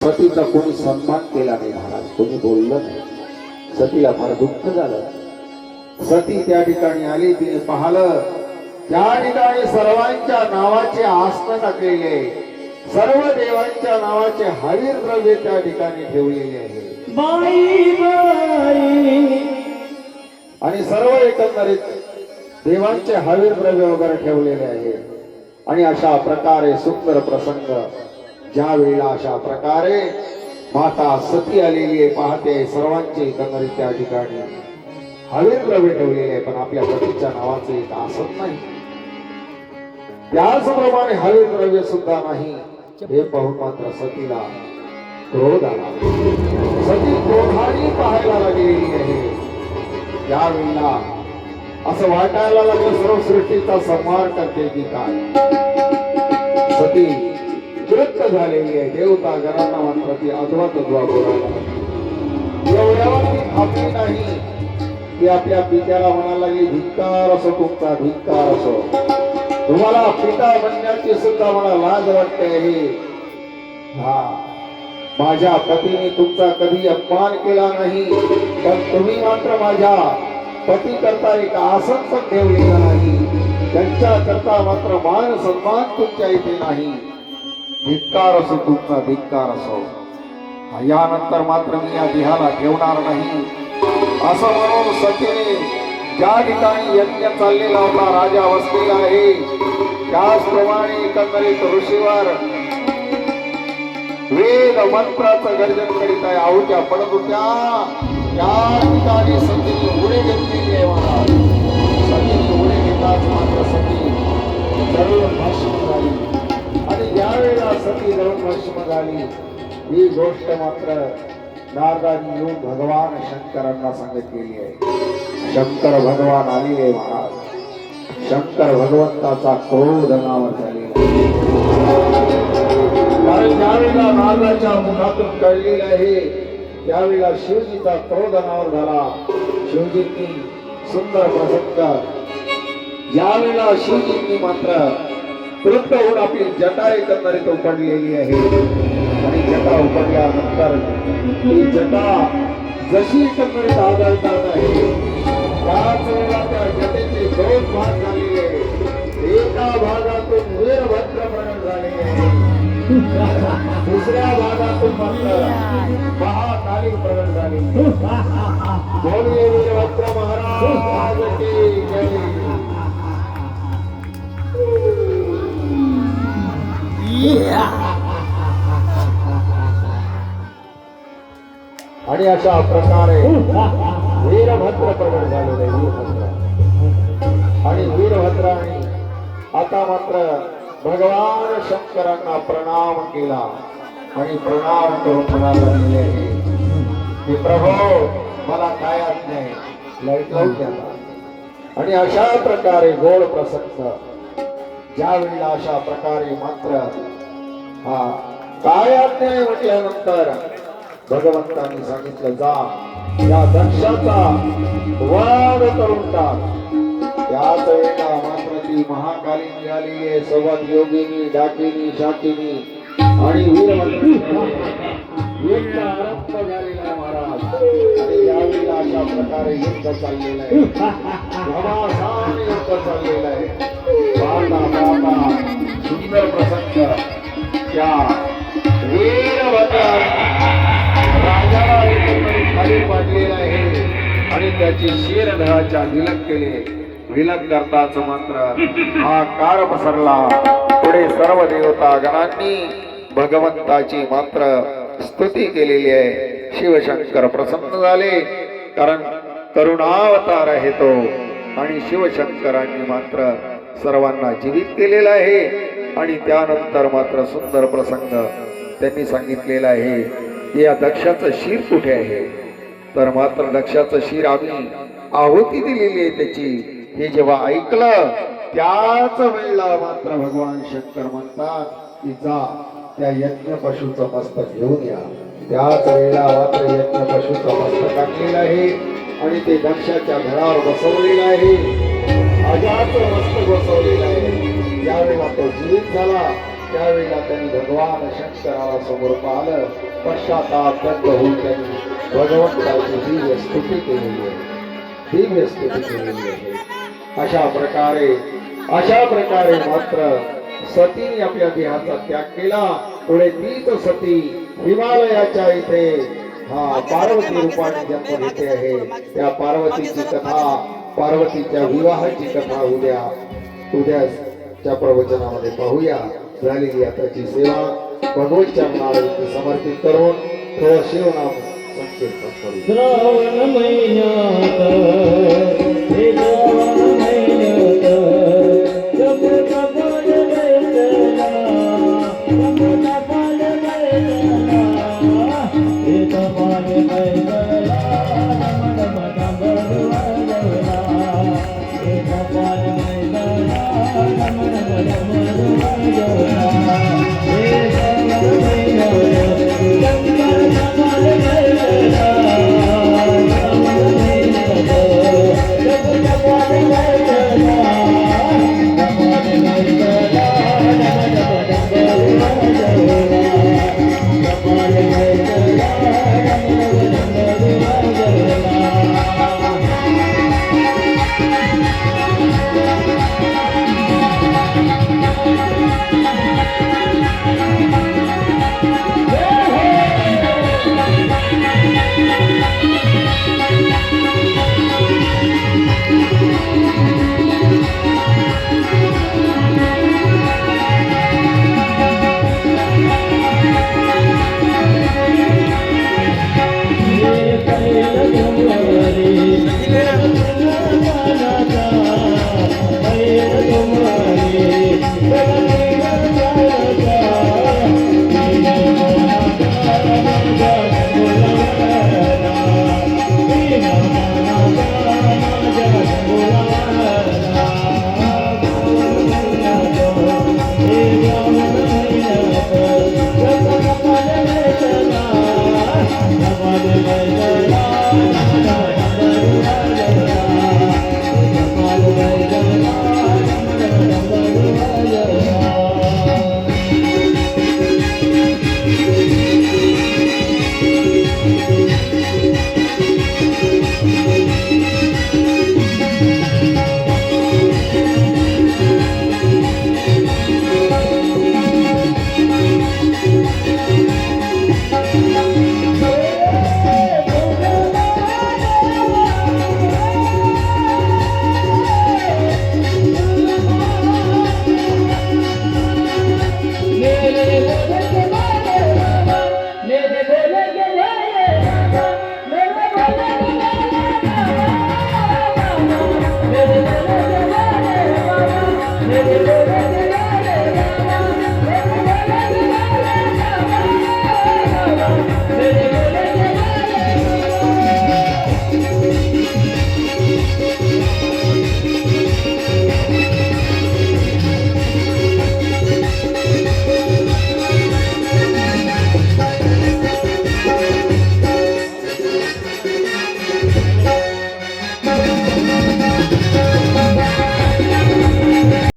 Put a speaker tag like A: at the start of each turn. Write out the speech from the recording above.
A: सतीचा कोणी सन्मान केला नाही महाराज, कोणी बोललं नाही. सतीला फार दुःख झालं. सती त्या ठिकाणी आली, तिने पाहिलं त्या ठिकाणी सर्वांच्या नावाचे आसन टाकलेले, सर्व देवांच्या नावाचे हरिर द्रव्य त्या ठिकाणी ठेवलेले आहे.
B: बाई बाई
A: आणि सर्व एकंदरीत देवांचे हवीर द्रव्य वगैरे ठेवलेले आहे. आणि अशा प्रकारे सुंदर प्रसंग ज्या वेळेला अशा प्रकारे माता सती आलेली आहे, पाहते सर्वांचे एकंदरीत त्या ठिकाणी हवीर द्रव्य ठेवलेले आहे, पण आपल्या पतीच्या नावाचे एक आसन नाही, त्याचप्रमाणे हवीर द्रव्य सुद्धा नाही. हे पाहून मात्र सतीला क्रोध आला. सती क्रोधाने पाहायला लागलेली आहे. त्यावेळेला असं वाटायला लागलं सर्व सृष्टीचा संहार करते की काय. सती तृप्त झालेली आहे. देवता गणांना मात्र ती अद्वा बोलायला एवढ्यावरती थांबली नाही. ती आपल्या पित्याला म्हणायला लागली, धिक्कार असो तुमचा, धिक्कार असो. तुम्हाला पिता बनण्याची सुद्धा मला लाज वाटते आहे. हा, माझ्या पतीने तुमचा कधी अपमान केला नाही, पण तुम्ही मात्र माझ्या पती करता एक आसन पण ठेवलेलं नाही. त्यांच्या करता मात्र मान सन्मान तुमच्या इथे नाही. धिक्कार असो तुमचा, धिक्कार असो. यानंतर मात्र मी या देहाला ठेवणार नाही, असं म्हणून सतीने ज्या ठिकाणी यज्ञ चाललेला होता, राजा वसलेला आहे, त्याचप्रमाणे एकंदरीत ऋषीवर वेद मंत्राचं गर्जन करीत आहे, आहुत्या पडत होत्या. त्या ठिकाणी सतीने उडे घेतलेली आहे महाराज. सतीने उडे घेताच मात्र सती जळून भस्म झाली. आणि ज्यावेळेला सती जळून भस्म झाली, ही गोष्ट मात्र नारदांनी येऊन भगवान शंकरांना सांगितलेली आहे. शंकर भगवान आलेले महाराज. शंकर भगवंताचा क्रोध नावावर झालेला. कारण ज्यावेळेला नारदाच्या मुखातून कळलेलं आहे, त्यावेळेला शिवजीचा क्रोध नावावर झाला. शिवजींनी सुंदर प्रसंग, ज्यावेळेला शिवजींनी मात्र तृप्त होऊन आपली जटा एकंदरीत उपडलेली आहे. आणि जटा उपडल्यानंतर ती जटा जशी एकंदरीत आढळतात आहे, त्याच वेळेला त्या जटेचे दोन भाग झालेले आहे. एका भागातून वीरभद्र प्रकट झाले आहे, दुसऱ्या भागातून मात्र महाकाली प्रकट झाली. बोलिये वीरभद्र महाराज की जय. आणि अशा प्रकारे वीरभद्र प्रकट झालेले. वीरभद्र आणि वीरभद्राने आता मात्र भगवान शंकरांना प्रणाम केला. आणि प्रणाम करून म्हणायला लागले की प्रभो, मला काय नाही, लाईट लावून द्या. आणि अशा प्रकारे गोड प्रसंग ज्या वेळेला अशा प्रकारे मात्र हा काय अन्याय म्हटल्यानंतर भगवंतांनी सांगितलं, जा या दक्षाचा वाद करून टाक. त्याच वेळेला मात्र ती महाकाली निघालेली आहे, सोबत योगिनी, डाकिनी, शाकिनी आणि वीरभद्र युद्ध आरंभ झालेला आहे महाराज. आणि यावेळेला अशा प्रकारे युद्ध चाललेलं आहे, घमासान युद्ध चाललेलं आहे. पाहता पाहता सुंदर प्रसंग त्या वीरभद्र राजाला एकंदरीत खाली पाडलेला आहे. आणि त्याची शिरधराच्या विलग केले. विलग करताच मात्र हा कार पसरला. पुढे सर्व देवता गणांनी भगवंताची मात्र स्तुती केलेली आहे. शिवशंकर प्रसन्न झाले, कारण करुणावतार आहे तो. आणि शिवशंकरांनी मात्र सर्वांना जीवित केलेला आहे. आणि त्यानंतर मात्र सुंदर प्रसंग त्यांनी सांगितलेला आहे की या दक्षाचं शिर कुठे आहे. तर मात्र दक्षाचं शिर आम्ही आहुती दिलेली आहे त्याची. हे जेव्हा ऐकलं, त्याच वेळेला मात्र भगवान शंकर म्हणतात की जा त्या यज्ञ पशुचं मस्तक घेऊन या. त्याच वेळेला मात्र यज्ञ पशुचं मस्तक टाकलेलं आहे आणि ते दक्षाच्या घरावर बसवलेलं आहे. अजाचं मस्तक बसवलेलं आहे. त्यावेळेला तो जीवित झाला. त्यावेळेला त्यांनी भगवान शंकराला समोर पाहिलं. पश्चाताप होऊन त्यांनी भगवंताची दिव्य स्तुती केलेली आहे. दिव्य स्तुती केलेली आहे. अशा प्रकारे मात्र सतीने आपल्या देहाचा त्याग केला. पुढे तीच सती हिमालयाच्या इथे पार्वती रूपाने जन्म घेते आहे. त्या पार्वतीची कथा, पार्वतीच्या विवाहाची कथा उद्याच्या प्रवचनामध्ये पाहूया. झालेली आताची सेवा भगवत चरणाला समर्पित करून थोडं शिवनाम संकीर्तन करू.
B: श्रावण महिन्यात हे श्रावण महिन्यात जप कपाल बैठला, जप कपाल बैठला, हे कपाल बैठला, नमन मदंबर वाजवला, हे कपाल बैठला, नमन मदंबर वाजवला, हे श्रावण महिन्यात शंकर कपाल बैठला, श्रावण महिन्यात जप कपाल बैठला, कपाल बैठला, नमन मदंबर वाजवला, कपाल बैठला, नमन मदंबर वाजवला. मेरे